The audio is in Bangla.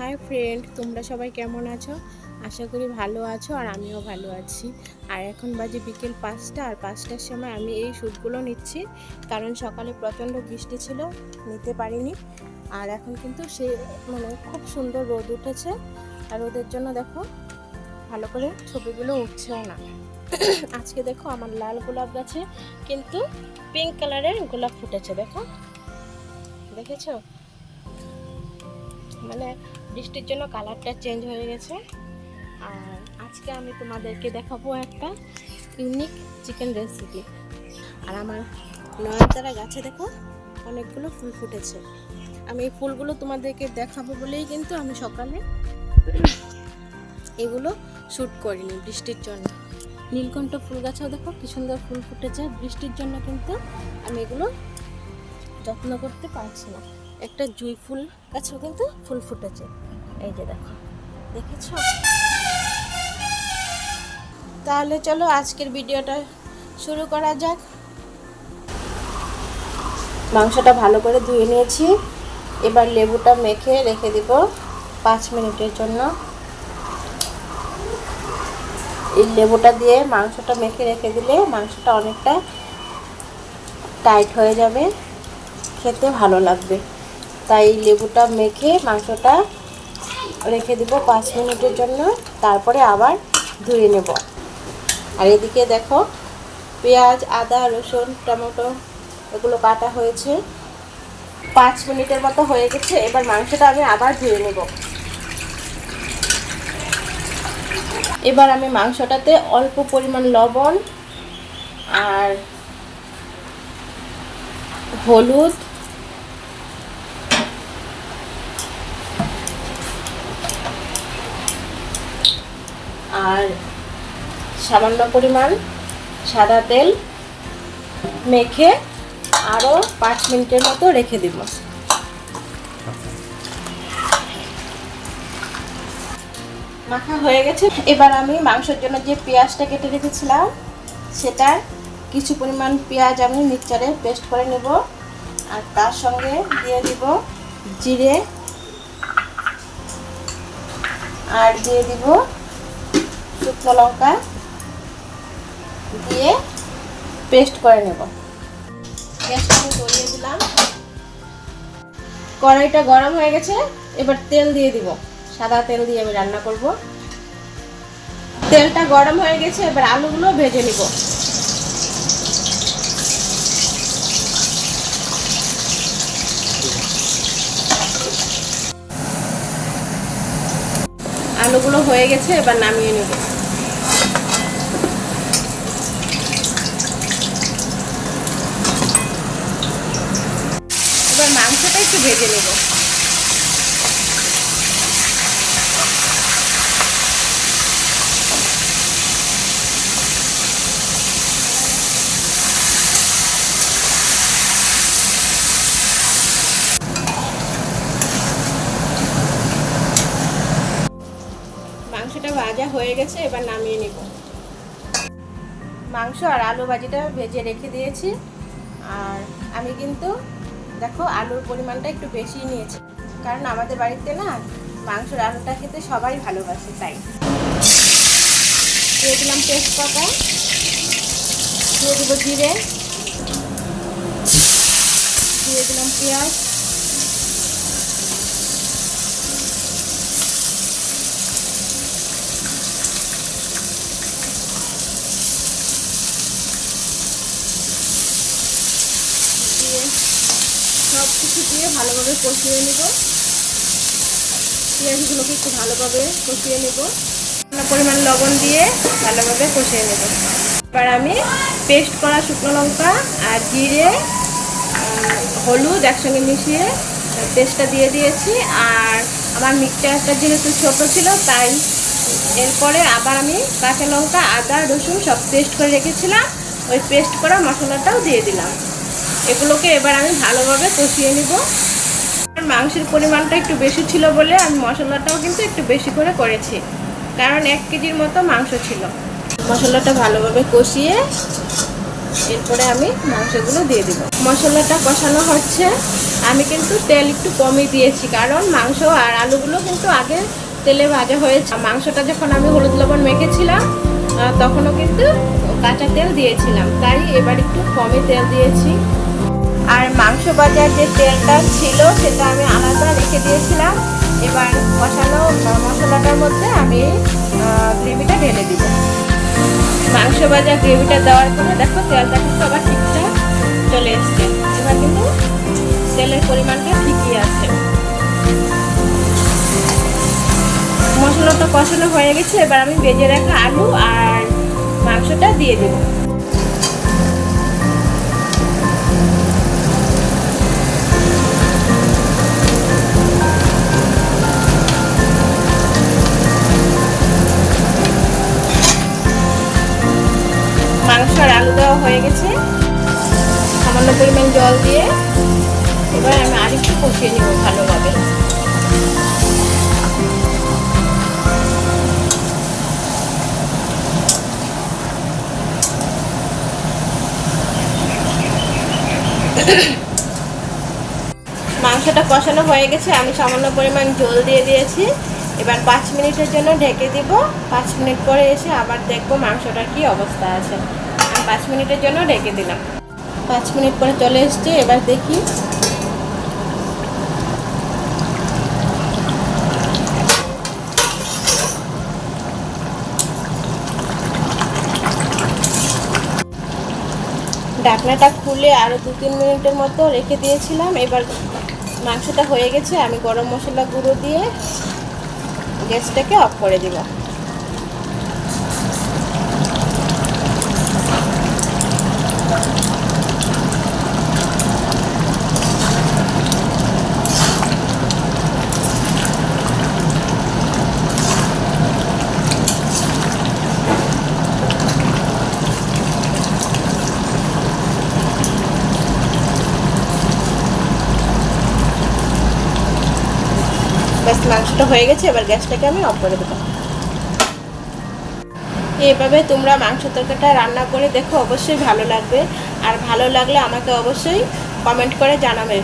হাই ফ্রেন্ড, তোমরা সবাই কেমন আছো? আশা করি ভালো আছো আর আমিও ভালো আছি। আর এখন বাজে বিকেল 5টা, আর 5টার সময় আমি এই শ্যুটগুলো নিচ্ছি, কারণ সকালে প্রচণ্ড বৃষ্টি ছিল, নিতে পারিনি। আর এখন কিন্তু সে খুব সুন্দর রোদ উঠেছে, আর রোদের জন্য দেখো ভালো করে ছবিগুলো উঠছেও না। আজকে দেখো আমার লাল গোলাপ গাছে কিন্তু পিঙ্ক কালারের গোলাপ ফুটেছে, দেখেছো? বৃষ্টির জন্য কালারটা চেঞ্জ হয়ে গেছে। আর আজকে আমি তোমাদেরকে দেখাবো একটা ইউনিক চিকেন রেসিপি। আর আমার নয়নতারা গাছে দেখো অনেকগুলো ফুল ফুটেছে। আমি এই ফুলগুলো তোমাদেরকে দেখাবো বলেই কিন্তু আমি সকালে এগুলো শ্যুট করিনি বৃষ্টির জন্য। নীলকণ্ঠ ফুল গাছেও দেখো কি সুন্দর ফুল ফুটেছে, বৃষ্টির জন্য কিন্তু আমি এগুলো যত্ন করতে পারছি না। একটা জুঁই ফুল গাছেও কিন্তু ফুল ফুটেছে, এই যে দেখো, দেখেছো? তাহলে চলো আজকের ভিডিওটা শুরু করা যাক। মাংসটা ভালো করে ধুয়ে নিয়েছি, এবার লেবুটা মেখে রেখে দিব 5 মিনিটের জন্য। এই লেবুটা দিয়ে মাংসটা মেখে রেখে দিলে মাংসটা অনেকটা টাইট হয়ে যাবে, খেতে ভালো লাগবে। তাই লেবুটা মেখে মাংসটা রেখে দিব 5 মিনিটের জন্য, তারপরে আবার ধুয়ে নেব। আর এদিকে দেখো পেঁয়াজ, আদা, রসুন, টমেটো এগুলো কাটা হয়েছে। 5 মিনিটের মতো হয়ে গেছে, এবার মাংসটা আমি আবার ধুয়ে নেব। এবার আমি মাংসটাতে অল্প পরিমাণ লবণ আর হলুদ আর সামান্য পরিমাণ সাদা তেল মেখে আরও 5 মিনিটের মতো রেখে দিব। মাখা হয়ে গেছে, এবার আমি মাংসের জন্য যে পেঁয়াজটা কেটে রেখেছিলাম সেটার কিছু পরিমাণ পেঁয়াজ আমি মিক্সচারে পেস্ট করে নেব। আর তার সঙ্গে দিয়ে দিব জিরে আর দিয়ে দিব শুকনো লঙ্কা দিয়ে পেস্ট করে নেব। গ্যাসটা আমি ধরিয়ে দিলাম, কড়াইটা গরম হয়ে গেছে, এবার তেল দিয়ে দিব। সাদা তেল দিয়ে আমি রান্না করব। তেলটা গরম হয়ে গেছে, এবার আলুগুলো ভেজে নিব। আলুগুলো হয়ে গেছে, এবার নামিয়ে নেব। এবার মাংসটা একটু ভেজে নেব। মাংসটা ভাজা হয়ে গেছে, এবার নামিয়ে নেব। মাংস আর আলু ভাজিটা ভেজে রেখে দিয়েছি। আর আমি কিন্তু দেখো আলুর পরিমাণটা একটু বেশি নিয়েছি, কারণ আমাদের বাড়িতে না মাংসের আলুটা খেতে সবাই ভালোবাসে। তাই দিয়ে দিলাম তেজপাতা, দিয়ে দেবো জিরে, দিয়ে দিলাম পেঁয়াজ, সব কিছু দিয়ে ভালোভাবে কষিয়ে নেব। পেঁয়াজগুলোকে একটু ভালোভাবে কষিয়ে নেব, পরিমাণ লবণ দিয়ে ভালোভাবে কষিয়ে নেব। এবার আমি পেস্ট করা শুকনো লঙ্কা আর জিরে হলুদ একসঙ্গে মিশিয়ে পেস্টটা দিয়ে দিয়েছি। আর আমার মিক্সচারটা যেহেতু ছোটো ছিল, তাই এরপরে আবার আমি কাঁচা লঙ্কা, আদা, রসুন সব পেস্ট করে রেখেছিলাম, ওই পেস্ট করা মশলাটাও দিয়ে দিলাম। এগুলোকে এবার আমি ভালোভাবে কষিয়ে নেব। মাংসের পরিমাণটা একটু বেশি ছিল বলে আমি মশলাটাও কিন্তু একটু বেশি করে করেছি, কারণ 1 কেজির মতো মাংস ছিল। মশলাটা ভালোভাবে কষিয়ে এরপরে আমি মাংসগুলো দিয়ে দিব। মশলাটা কষানো হচ্ছে। আমি কিন্তু তেল একটু কমই দিয়েছি, কারণ মাংস আর আলুগুলো কিন্তু আগে তেলে ভাজা হয়েছে। মাংসটা যখন আমি হলুদ লবণ মেখেছিলাম তখনও কিন্তু কাঁচা তেল দিয়েছিলাম, তাই এবার একটু কমই তেল দিয়েছি। আর মাংস ভাজার যে তেলটা ছিল সেটা আমি আলাদা রেখে দিয়েছিলাম। এবার কষানো মশলাটার মধ্যে আমি গ্রেভিটা ঢেলে দিব। মাংস ভাজা গ্রেভিটা দেওয়ার পরে দেখো তেলটা কিন্তু আবার ঠিকঠাক চলে এসছে। এবার কিন্তু তেলের পরিমাণটা ঠিকই আছে। মশলাটা কষানো হয়ে গেছে। এবার আমি ভেজে রাখা আলু আর মাংসটা দিয়ে দেব। মাংস আর আলু দেওয়া হয়ে গেছে। সামান্য পরিমাণ জল দিয়ে এবার আমি আরেকটু কষিয়ে নেব ভালোভাবে। মাংসটা কষানো হয়ে গেছে। আমি সামান্য পরিমাণ জল দিয়ে দিয়েছি। এবার 5 মিনিটের জন্য ঢেকে দিব। 5 মিনিট পরে এসে আবার দেখবো মাংসটার কি অবস্থা আছে। আমি 5 মিনিটের জন্য ঢেকে দিলাম। 5 মিনিট পরে চলে এসছে। এবার দেখি ঢাকনাটা খুলে আরও 2-3 মিনিটের মতো রেখে দিয়েছিলাম। এবার মাংসটা হয়ে গেছে। আমি গরম মশলা গুঁড়ো দিয়ে গ্যাসটাকে অফ করে দিব। ব্যাস মাংসটা হয়ে গেছে। এবার গ্যাসটাকে আমি অফ করে দেবো। এইভাবে তোমরা মাংস তরকারিটা রান্না করে দেখো, অবশ্যই ভালো লাগবে। আর ভালো লাগলে আমাকে অবশ্যই কমেন্ট করে জানাবে।